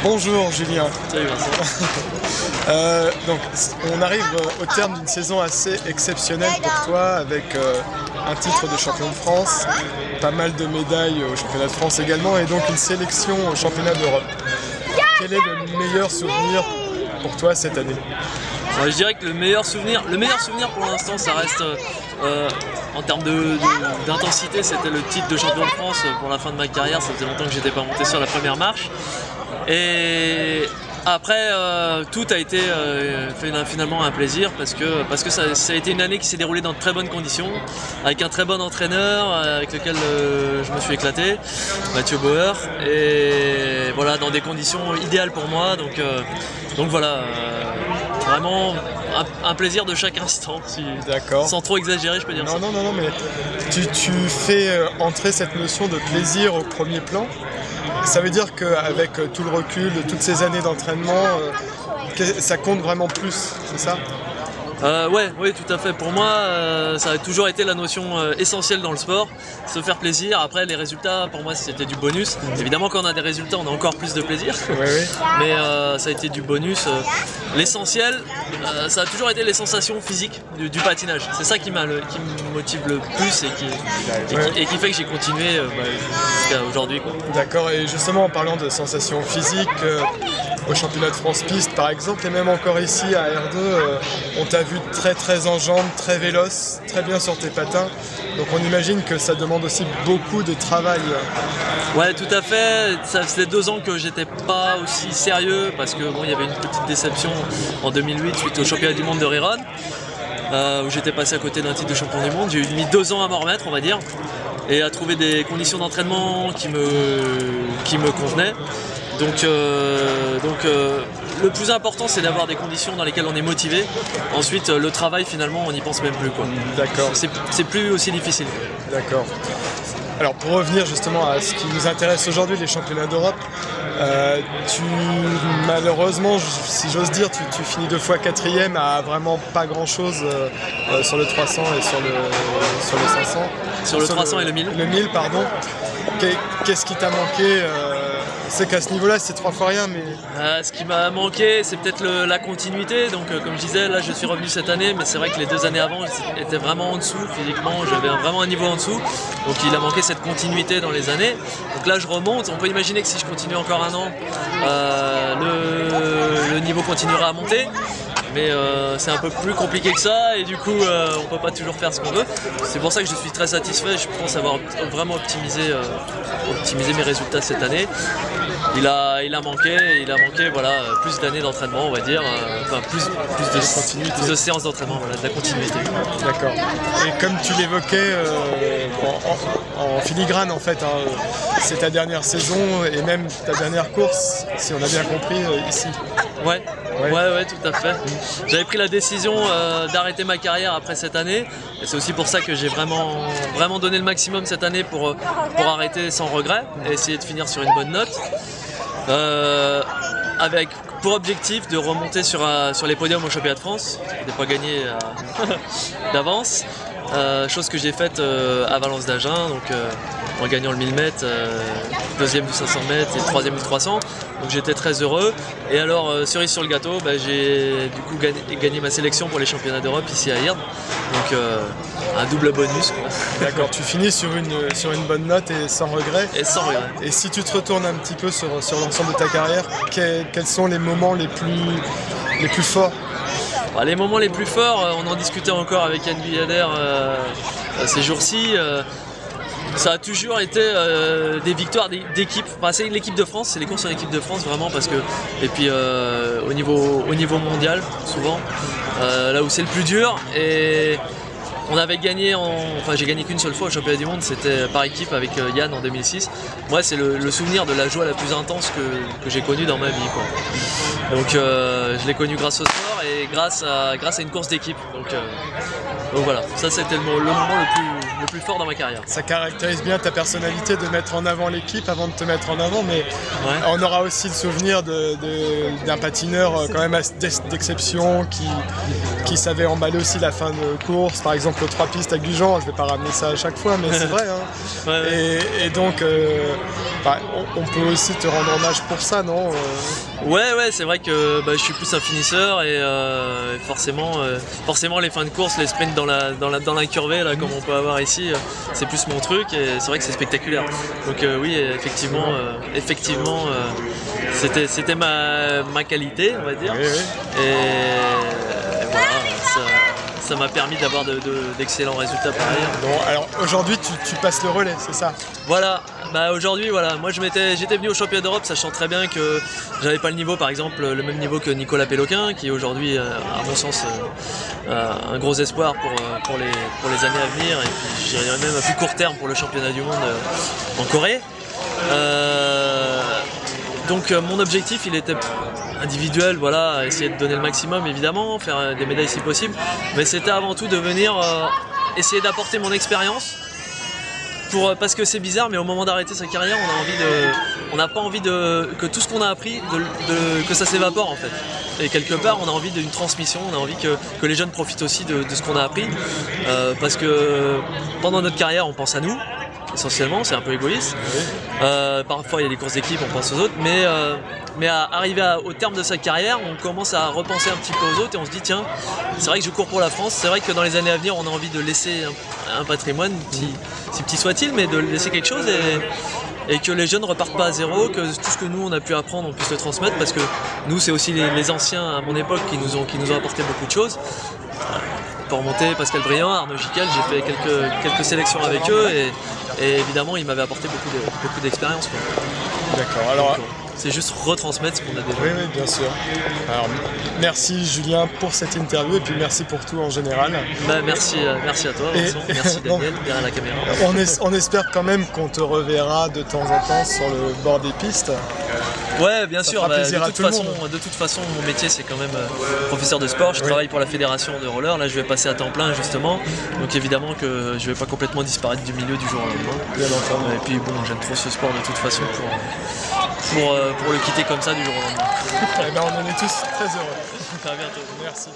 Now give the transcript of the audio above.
Bonjour Julien. Salut Vincent. Donc on arrive au terme d'une saison assez exceptionnelle pour toi avec un titre de champion de France, pas mal de médailles au championnat de France également et donc une sélection au championnat d'Europe. Quel est le meilleur souvenir pour toi cette année? Je dirais que le meilleur souvenir pour l'instant ça reste en termes d'intensité, c'était le titre de champion de France pour la fin de ma carrière. Ça faisait longtemps que j'étais pas monté sur la première marche. Et après tout a été finalement un plaisir parce que ça a été une année qui s'est déroulée dans de très bonnes conditions, avec un très bon entraîneur avec lequel je me suis éclaté, Mathieu Bauer, et voilà, dans des conditions idéales pour moi. Donc voilà, vraiment un plaisir de chaque instant, sans trop exagérer, je peux dire ça. Non, mais tu fais entrer cette notion de plaisir au premier plan. Ça veut dire qu'avec tout le recul de toutes ces années d'entraînement, ça compte vraiment plus, c'est ça? Oui, tout à fait. Pour moi, ça a toujours été la notion essentielle dans le sport, se faire plaisir. Après, les résultats, pour moi, c'était du bonus. Évidemment, quand on a des résultats, on a encore plus de plaisir. Oui. Mais ça a été du bonus. L'essentiel, ça a toujours été les sensations physiques du patinage. C'est ça qui me motive le plus et qui fait que j'ai continué jusqu'à aujourd'hui. D'accord, et justement en parlant de sensations physiques, au championnat de France piste par exemple, et même encore ici à R2, on t'a vu très en jambes, très véloce, très bien sur tes patins. Donc on imagine que ça demande aussi beaucoup de travail. Ouais, tout à fait. Ça faisait 2 ans que j'étais pas aussi sérieux parce que il y avait une petite déception en 2008 suite au championnat du monde de Rerun, où j'étais passé à côté d'un titre de champion du monde. J'ai mis 2 ans à m'en remettre, on va dire, et à trouver des conditions d'entraînement qui me convenaient. Donc le plus important, c'est d'avoir des conditions dans lesquelles on est motivé. Ensuite, le travail, finalement, on n'y pense même plus, quoi. D'accord. C'est plus aussi difficile. D'accord. Alors pour revenir justement à ce qui nous intéresse aujourd'hui, les championnats d'Europe, malheureusement, si j'ose dire, tu finis 2 fois 4e à vraiment pas grand chose sur le 300 et sur le 500. Sur le 300 et le 1000. Le 1000, pardon. Qu'est-ce qui t'a manqué? C'est qu'à ce niveau-là, c'est 3 fois rien, mais... Ce qui m'a manqué, c'est peut-être la continuité. Donc, comme je disais, là, je suis revenu cette année, mais c'est vrai que les 2 années avant, j'étais vraiment en dessous physiquement. J'avais vraiment un niveau en dessous. Donc, il a manqué cette continuité dans les années. Donc là, je remonte. On peut imaginer que si je continue encore un an, le niveau continuera à monter. Mais c'est un peu plus compliqué que ça et du coup on peut pas toujours faire ce qu'on veut. C'est pour ça que je suis très satisfait. Je pense avoir vraiment optimisé mes résultats cette année. Il a manqué voilà, plus d'années d'entraînement, on va dire, enfin plus de séances d'entraînement, voilà, de la continuité. D'accord. Et comme tu l'évoquais en filigrane en fait, c'est ta dernière saison et même ta dernière course, si on a bien compris, ici. Ouais, tout à fait. J'avais pris la décision d'arrêter ma carrière après cette année et c'est aussi pour ça que j'ai vraiment donné le maximum cette année pour arrêter sans regret et essayer de finir sur une bonne note. Avec pour objectif de remonter sur les podiums au championnat de France, de ne pas gagner d'avance, chose que j'ai faite à Valence d'Agen, donc en gagnant le 1000 mètres, 2e du 500 mètres et 3e du 300, donc j'étais très heureux. Et alors cerise sur le gâteau, j'ai du coup gagné ma sélection pour les championnats d'Europe ici à Hird, donc un double bonus. D'accord, tu finis sur une bonne note et sans regret. Et si tu te retournes un petit peu sur l'ensemble de ta carrière, quels sont les moments les plus forts? Les moments les plus forts, on en discutait encore avec Yann Villader ces jours-ci. Ça a toujours été des victoires d'équipe. Enfin, c'est l'équipe de France, c'est les courses en équipe de France vraiment parce que et puis au niveau mondial souvent, là où c'est le plus dur. Et on avait gagné j'ai gagné qu'une seule fois au championnat du monde, c'était par équipe avec Yann en 2006. Moi, c'est le souvenir de la joie la plus intense que j'ai connue dans ma vie, quoi. Donc je l'ai connu grâce au sport et grâce à une course d'équipe. Donc voilà, ça c'était le moment le plus fort dans ma carrière. Ça caractérise bien ta personnalité de mettre en avant l'équipe avant de te mettre en avant, mais on aura aussi le souvenir d'un patineur quand même d'exception qui savait emballer aussi la fin de course, par exemple aux 3 pistes à Gujan. Je vais pas ramener ça à chaque fois, mais c'est vrai, hein. Et donc Enfin, on peut aussi te rendre hommage pour ça, non? Ouais, c'est vrai que je suis plus un finisseur et forcément les fins de course, les sprints dans la curvée là, comme on peut avoir ici, c'est plus mon truc et c'est vrai que c'est spectaculaire. Donc oui, effectivement, c'était ma qualité, on va dire. Oui. Et voilà, ça m'a permis d'avoir d'excellents résultats par ailleurs. Bon, alors aujourd'hui tu passes le relais, c'est ça? Voilà, aujourd'hui moi j'étais venu au championnat d'Europe sachant très bien que j'avais pas le niveau, par exemple le même niveau que Nicolas Péloquin, qui est aujourd'hui à mon sens un gros espoir pour les années à venir, et puis je dirais même à plus court terme pour le championnat du monde en Corée. Donc mon objectif il était individuel, voilà, essayer de donner le maximum évidemment, faire des médailles si possible, mais c'était avant tout de venir essayer d'apporter mon expérience, parce que c'est bizarre, mais au moment d'arrêter sa carrière, on n'a pas envie que tout ce qu'on a appris, que ça s'évapore en fait. Et quelque part, on a envie d'une transmission, on a envie que les jeunes profitent aussi de ce qu'on a appris, parce que pendant notre carrière, on pense à nous. Essentiellement, c'est un peu égoïste. Parfois il y a des courses d'équipe, on pense aux autres, mais à arriver au terme de sa carrière, on commence à repenser un petit peu aux autres et on se dit tiens, c'est vrai que je cours pour la France, c'est vrai que dans les années à venir on a envie de laisser un patrimoine, si petit soit-il, mais de laisser quelque chose et que les jeunes ne repartent pas à zéro, que tout ce que nous on a pu apprendre on puisse le transmettre, parce que nous c'est aussi les anciens à mon époque qui nous ont apporté beaucoup de choses. Pour remonter Pascal Briand, Arnaud Gical, j'ai fait quelques sélections avec eux et évidemment ils m'avaient apporté beaucoup d'expérience. D'accord, alors c'est juste retransmettre ce qu'on a déjà. Oui, bien sûr. Alors merci Julien pour cette interview et puis merci pour tout en général. Merci à toi Vincent, merci Daniel derrière la caméra. On espère quand même qu'on te reverra de temps en temps sur le bord des pistes. Ouais, bien sûr. De toute façon, mon métier c'est quand même professeur de sport. Je travaille pour la fédération de roller. Là, je vais passer à temps plein justement. Donc évidemment que je vais pas complètement disparaître du milieu du jour au lendemain. Bien entendu. Et puis bon, j'aime trop ce sport de toute façon pour le quitter comme ça du jour au lendemain. Eh ben, on en est tous très heureux. À bientôt. Merci.